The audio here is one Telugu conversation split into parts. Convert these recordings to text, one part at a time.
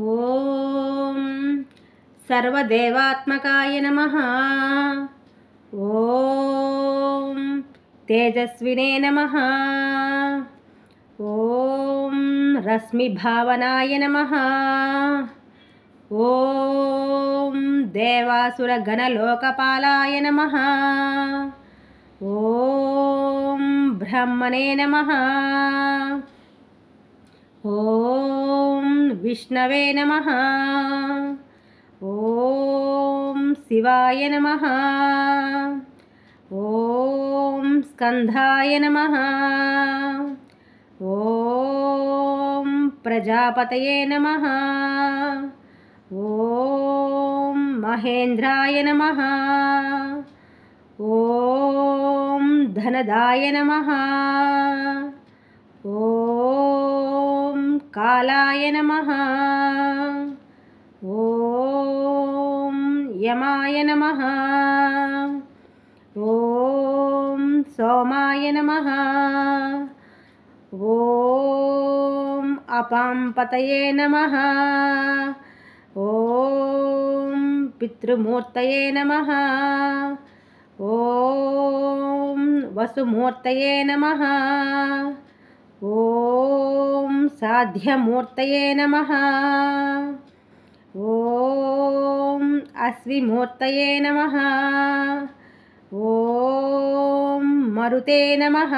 ఓం సర్వదేవాత్మకాయ నమః. ఓం తేజస్వినే నమః. ఓం రశ్మిభావనాయ నమః. ఓం దేవాసురగణలోకపాలాయ నమః. ఓం బ్రహ్మణే నమః. ఓం విష్ణవే నమః. ఓం శివాయ నమః. ఓం స్కంధాయ నమః. ఓం ప్రజాపతయే నమః. ఓం మహేంద్రాయ నమః. ఓం ధనదాయ నమః. ఓం కాలాయ నమః. ఓం యమాయ నమః. ఓం సోమాయ నమః. ఓం అపాంపతయే నమః. ఓం పితృమూర్తయే నమః. ఓం వసుమూర్తయే నమః. ఓం సాధ్యమూర్తయే నమః. ఓం అశ్విమూర్తయే నమః. ఓం మరుతే నమః.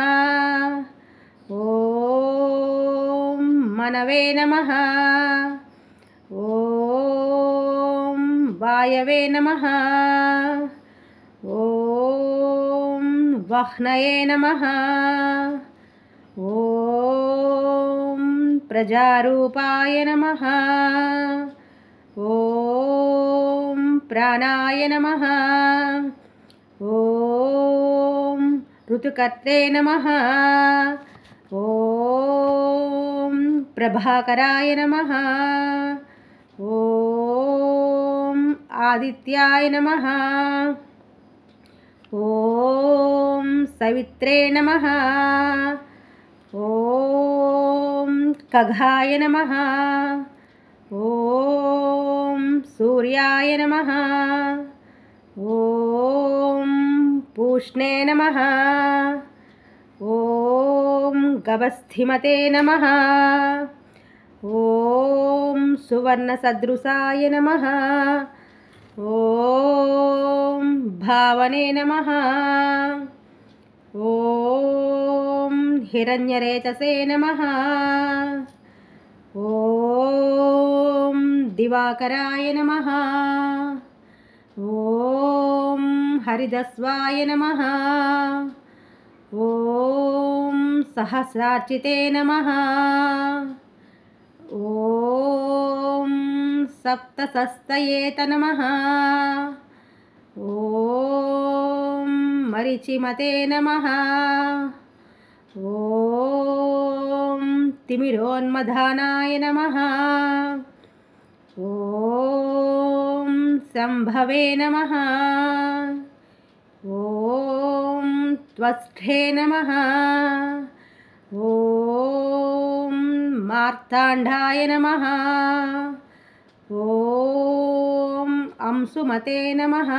ఓం మనవే నమః. ఓం వాయవే నమః. ఓం వహ్నయే నమః. ఓం ప్రజారూపాయ నమః. ఓం ప్రాణాయ నమః. ఓం ఋతుకర్త్రే నమః. ఓం ప్రభాకరాయ నమః. ఓం ఆదిత్యాయ నమః. ఓం సవిత్రే నమః. ఓం ఖగాయ నమః. ఓం సూర్యాయ నమః. ఓం పూష్ణే నమః. ఓం గభస్థిమతే నమః. ఓం సువర్ణసదృశాయ నమః. ఓం భావనే నమః. ఓం హిరణ్యరేతసే నమః. ఓం దివాకరాయ నమః. ఓం హరిదస్వాయ నమః. ఓం సహస్రార్చితే నమః. ఓం సప్తసస్తయేత నమః. ఓం మరిచిమతే నమః. ఓం తిమిరోన్మధానాయ నమః. ఓం సంభవే నమః. ఓం త్వష్ఠే నమః. ఓం మార్తాండాయ నమః. ఓం అంశుమతే నమః.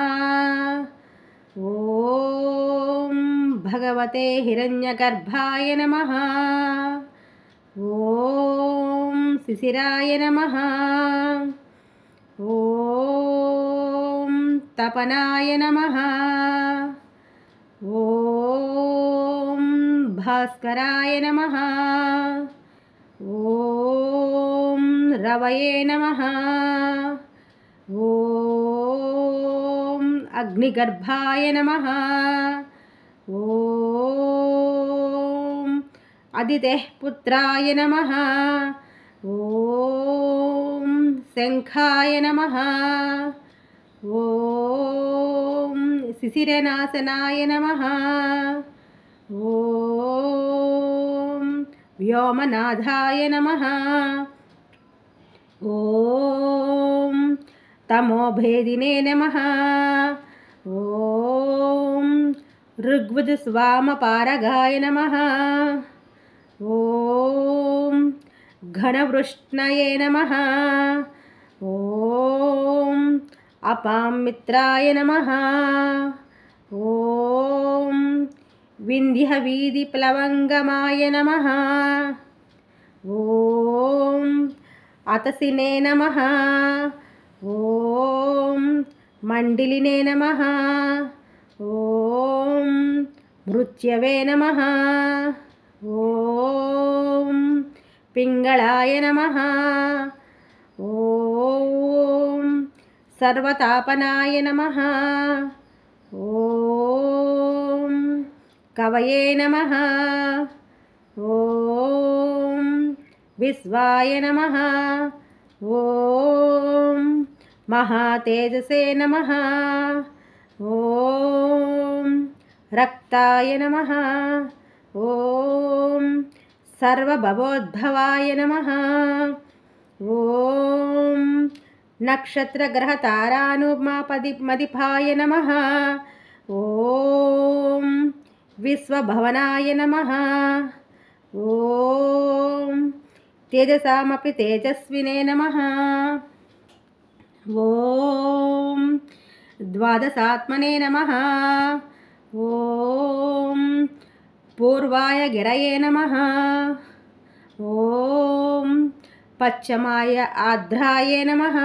ఓం భగవతే హిరణ్యగర్భాయ నమః. ఓం శిశిరాయ నమః. ఓం తపనాయ నమః. ఓం భాస్కరాయ నమః. ఓం రవయే నమః. ఓం అగ్నిగర్భాయ నమః. ఓం అదితేః పుత్రాయ నమః. ఓం శంఖాయ నమః. ఓం శిశిరనాశనాయ నమః. ఓం వ్యోమనాథాయ నమః. ఓం తమోభేదినే నమః. ఓం ఋగ్వదస్వామపారగాయ నమః. ఓం घनवृष्णये नमः। ॐ अपां मित्राय नमः। ॐ विन्ध्यवीधिप्लवङ्गमाय नमः। ॐ अतसिने नमः। ॐ मण्डिलिने नमः। ॐ मृत्यवे नमः। ॐ पिङ्गळाय नमः। ॐ सर्वतापनाय नमः। ॐ कवये नमः। ॐ विश्वाय नमः। ॐ महातेजसे नमः। ॐ रक्ताय नमः। ॐ सर्वभवोद्भवाय नमः। ॐ नक्षत्रग्रहतारानुमापदिमदिपाय नमः। ॐ विश्वभवनाय नमः। ॐ तेजसामपि तेजस्विने नमः। ॐ द्वादशात्मने नमः। ॐ पूर्वाय गिरये नमः। ॐ पश्चिमाय आर्द्राय नमः।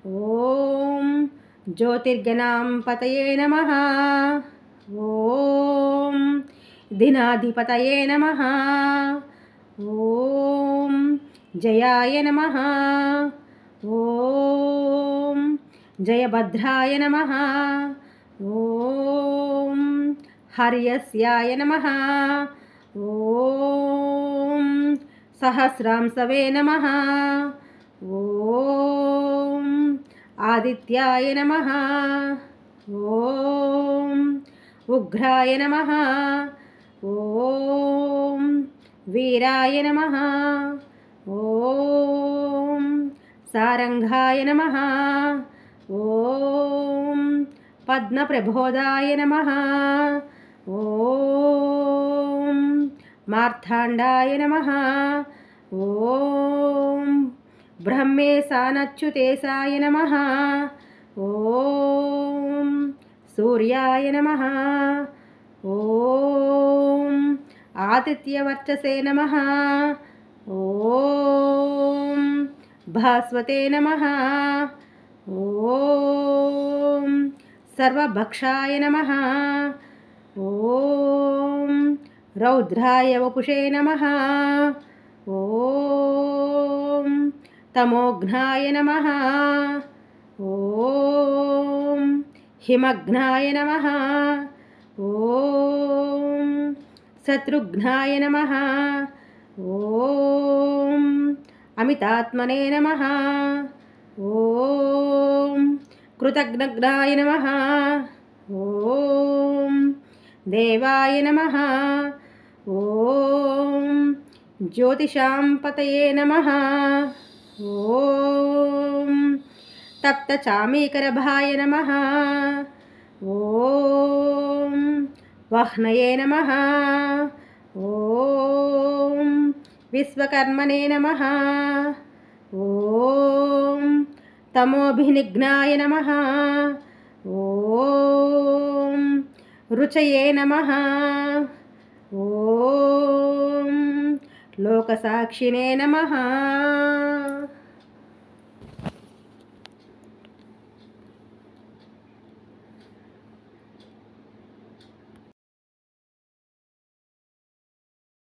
ॐ ज्योतिर्गणां पतये नमः। ॐ दिनाधिपतये नमः। ॐ जयाय नमः। ॐ जयभद्राय नमः। ॐ हर्यस्याय नमः। ॐ सहस्रांशवे नमः। ॐ आदित्याय नमः। ॐ उग्राय नमः। ॐ वीराय नमः। ॐ सारंगाय नमः। ॐ पद्मप्रबोधाय नमः। ॐ मार्ताण्डाय नमः। ॐ ब्रह्मेशानच्युतेशाय नमः। ॐ सूर्याय नमः। ॐ आदित्यवर्चसे नमः। ॐ भास्वते नमः। ॐ सर्वभक्षाय नमः। ॐ रौद्राय वपुषे नमः। ॐ तमोघ्नाय नमः। ॐ हिमघ्नाय नमः। ॐ शत्रुघ्नाय नमः। ॐ अमितात्मने नमः। ॐ कृतघ्नाय नमः। ॐ देवाय नमः। ॐ ज्योतिषां पतये नमः। ॐ तप्तचामीकरभाय नमः। ॐ वह्नये नमः। ॐ विश्वकर्मणे नमः। ॐ तमोभिनिघ्नाय नमः। ॐ रुचये नमः। ॐ लोकसाक्षिणे नमः।